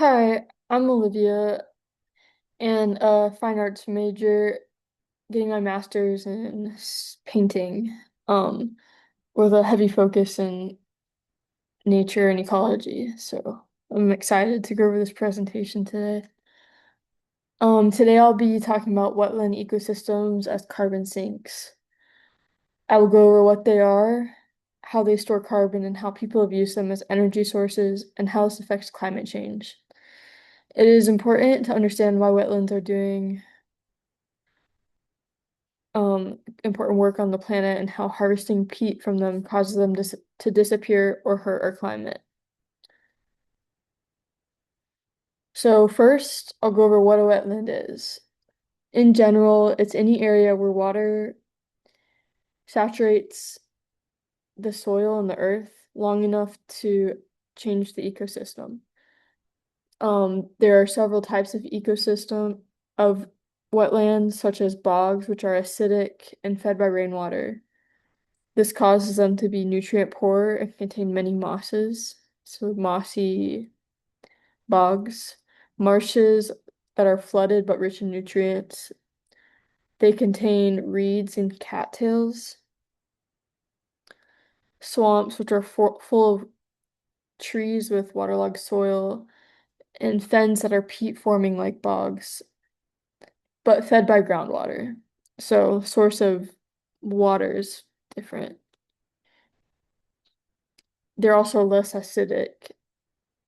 Hi, I'm Olivia and a fine arts major getting my master's in painting, um, with a heavy focus in nature and ecology. So I'm excited to go over this presentation today. Today I'll be talking about wetland ecosystems as carbon sinks. I will go over what they are, how they store carbon, and how people have used them as energy sources, and how this affects climate change. It is important to understand why wetlands are doing important work on the planet and how harvesting peat from them causes them to disappear or hurt our climate. So first, I'll go over what a wetland is. In general, it's any area where water saturates the soil and the earth long enough to change the ecosystem. There are several types of wetlands, such as bogs, which are acidic and fed by rainwater. This causes them to be nutrient poor and contain many mosses, so mossy bogs, marshes that are flooded but rich in nutrients. They contain reeds and cattails, swamps which are full of trees with waterlogged soil, and fens that are peat forming like bogs, but fed by groundwater. So source of water is different. They're also less acidic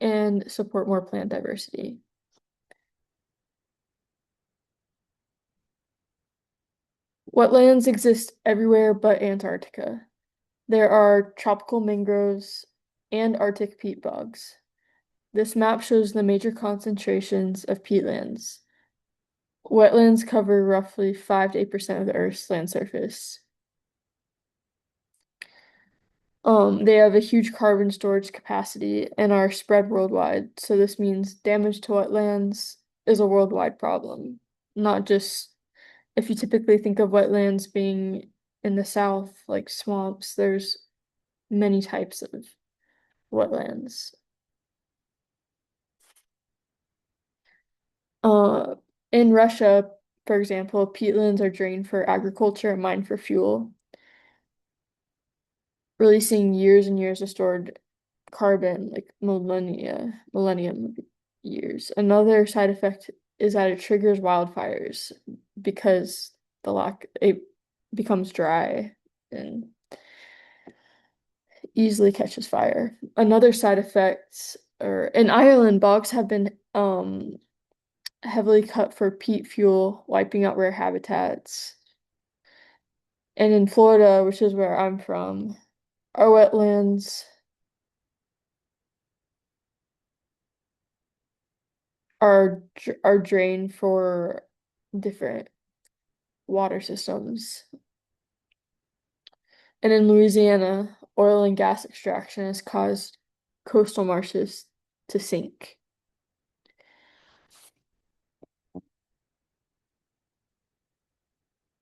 and support more plant diversity. Wetlands exist everywhere but Antarctica. There are tropical mangroves and Arctic peat bogs. This map shows the major concentrations of peatlands. Wetlands cover roughly 5 to 8% of the Earth's land surface. They have a huge carbon storage capacity and are spread worldwide. So this means damage to wetlands is a worldwide problem, not just if you typically think of wetlands being in the south, like swamps, there's many types of wetlands. Uh, in Russia, for example, peatlands are drained for agriculture and mined for fuel, releasing years and years of stored carbon, like millennium years. Another side effect is that it triggers wildfires because it becomes dry and easily catches fire. Another side effect, or in Ireland, bogs have been heavily cut for peat fuel, wiping out rare habitats. And in Florida, which is where I'm from, our wetlands are drained for different water systems. And in Louisiana, oil and gas extraction has caused coastal marshes to sink.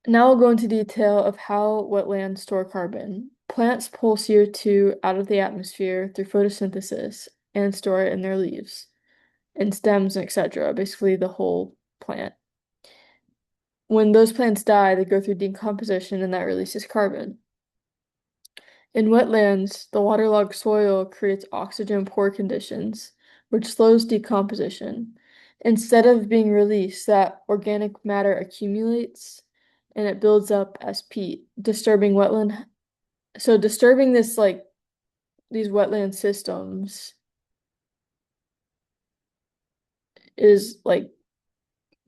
Now I'll go into detail of how wetlands store carbon. Plants pull CO2 out of the atmosphere through photosynthesis and store it in their leaves and stems, etc., basically the whole plant. When those plants die, they go through decomposition and that releases carbon. In wetlands, the waterlogged soil creates oxygen poor conditions, which slows decomposition. Instead of being released, that organic matter accumulates and it builds up as peat, disturbing wetland. So disturbing these wetland systems is like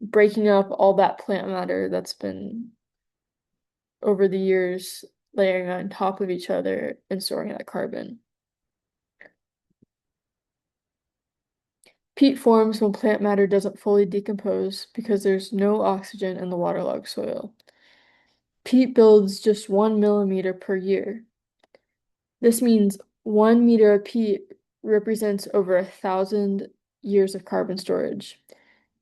breaking up all that plant matter that's been over the years layering on top of each other and storing that carbon. Peat forms when plant matter doesn't fully decompose because there's no oxygen in the waterlogged soil. Peat builds just 1 millimeter per year. This means 1 meter of peat represents over 1,000 years of carbon storage.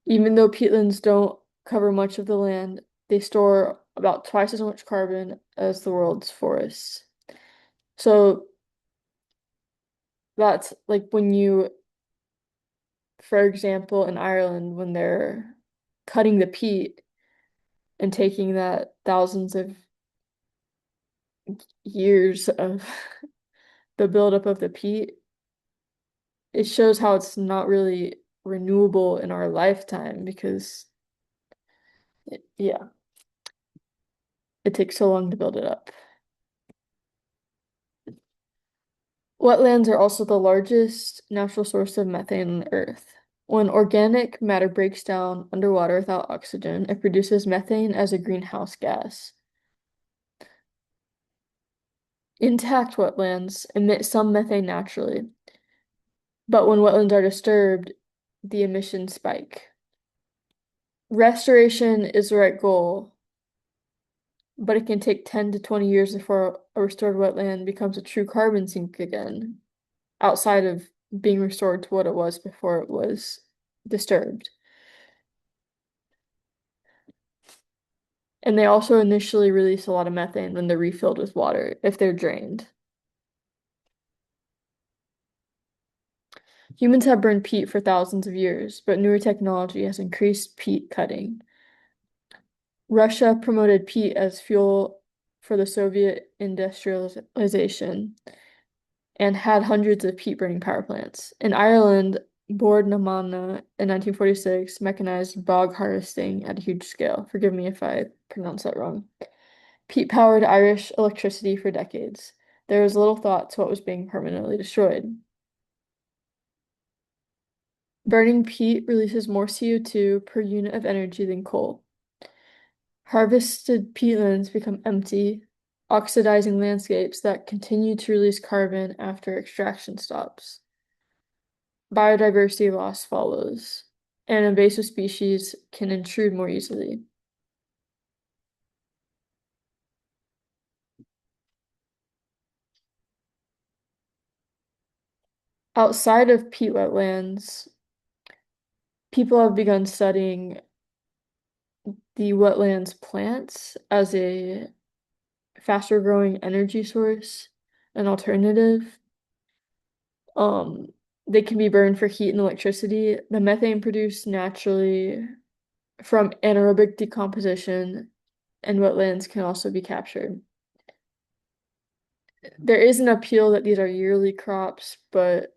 Even though peatlands don't cover much of the land, they store about twice as much carbon as the world's forests. So that's like when you For example, in Ireland, when they're cutting the peat and taking that thousands of years of the buildup of the peat, it shows how it's not really renewable in our lifetime because, yeah, it takes so long to build it up. Wetlands are also the largest natural source of methane on Earth. When organic matter breaks down underwater without oxygen, it produces methane as a greenhouse gas. Intact wetlands emit some methane naturally, but when wetlands are disturbed, the emissions spike. Restoration is the right goal, but it can take 10 to 20 years before a restored wetland becomes a true carbon sink again, outside of being restored to what it was before it was disturbed. And they also initially release a lot of methane when they're refilled with water if they're drained. Humans have burned peat for thousands of years, but newer technology has increased peat cutting. Russia promoted peat as fuel for the Soviet industrialization and had hundreds of peat burning power plants. In Ireland, Bord na Manna in 1946 mechanized bog harvesting at a huge scale. Forgive me if I pronounce that wrong. Peat powered Irish electricity for decades. There was little thought to what was being permanently destroyed. Burning peat releases more CO2 per unit of energy than coal. Harvested peatlands become empty, oxidizing landscapes that continue to release carbon after extraction stops. Biodiversity loss follows, and invasive species can intrude more easily. Outside of peat wetlands, people have begun studying the wetlands plants as a faster growing energy source, an alternative. Um, they can be burned for heat and electricity. The methane produced naturally from anaerobic decomposition and wetlands can also be captured. There is an appeal that these are yearly crops, but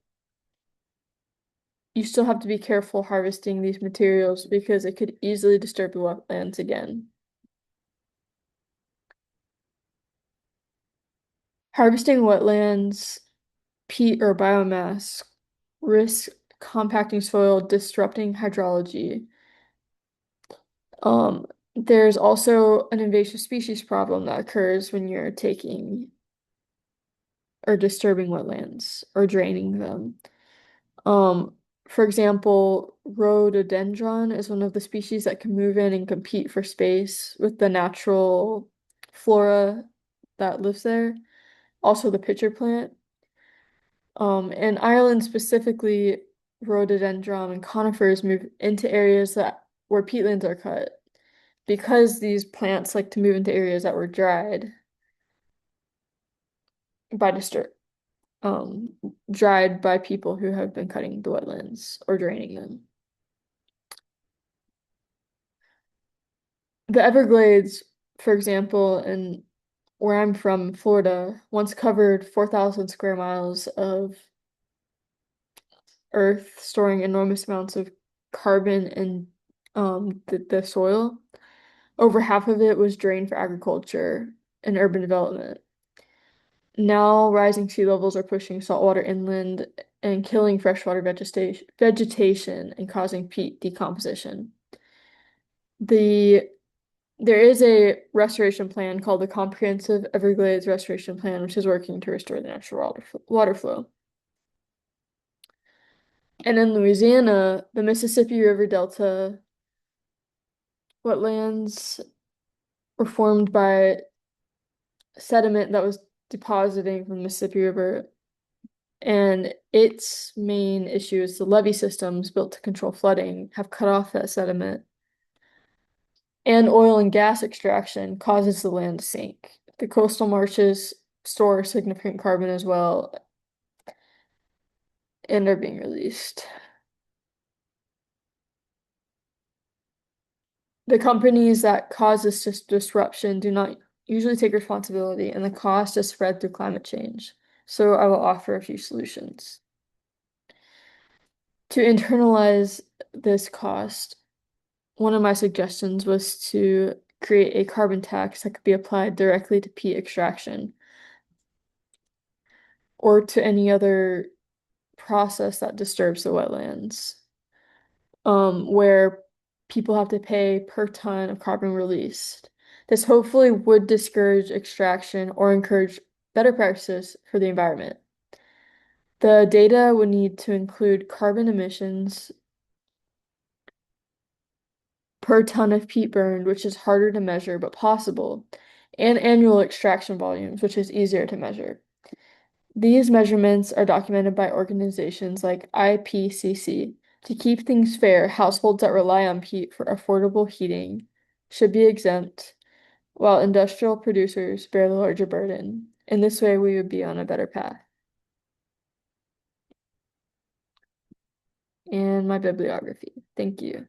you still have to be careful harvesting these materials because it could easily disturb the wetlands again. Harvesting wetlands, peat, or biomass risks compacting soil, disrupting hydrology. There's also an invasive species problem that occurs when you're taking or disturbing wetlands or draining them. Um, for example, rhododendron is one of the species that can move in and compete for space with the natural flora that lives there. Also the pitcher plant. In Ireland specifically, rhododendron and conifers move into areas that where peatlands are cut because these plants like to move into areas that were dried by disturb um dried by people who have been cutting the wetlands or draining them. The Everglades, for example, and where I'm from, Florida, once covered 4,000 square miles of earth, storing enormous amounts of carbon in the soil. Over half of it was drained for agriculture and urban development. Now, rising sea levels are pushing saltwater inland and killing freshwater vegetation and causing peat decomposition. The There is a restoration plan called the Comprehensive Everglades Restoration Plan, which is working to restore the natural water flow. And in Louisiana, the Mississippi River Delta wetlands were formed by sediment that was depositing from the Mississippi River. And its main issue is the levee systems built to control flooding have cut off that sediment. And oil and gas extraction causes the land to sink. The coastal marshes store significant carbon as well and are being released. The companies that cause this disruption do not usually take responsibility, and the cost is spread through climate change. So I will offer a few solutions. To internalize this cost, one of my suggestions was to create a carbon tax that could be applied directly to peat extraction or to any other process that disturbs the wetlands, where people have to pay per ton of carbon released. This hopefully would discourage extraction or encourage better practices for the environment. The data would need to include carbon emissions per ton of peat burned, which is harder to measure but possible, and annual extraction volumes, which is easier to measure. These measurements are documented by organizations like IPCC. To keep things fair, households that rely on peat for affordable heating should be exempt, while industrial producers bear the larger burden. In this way, we would be on a better path. And my bibliography. Thank you.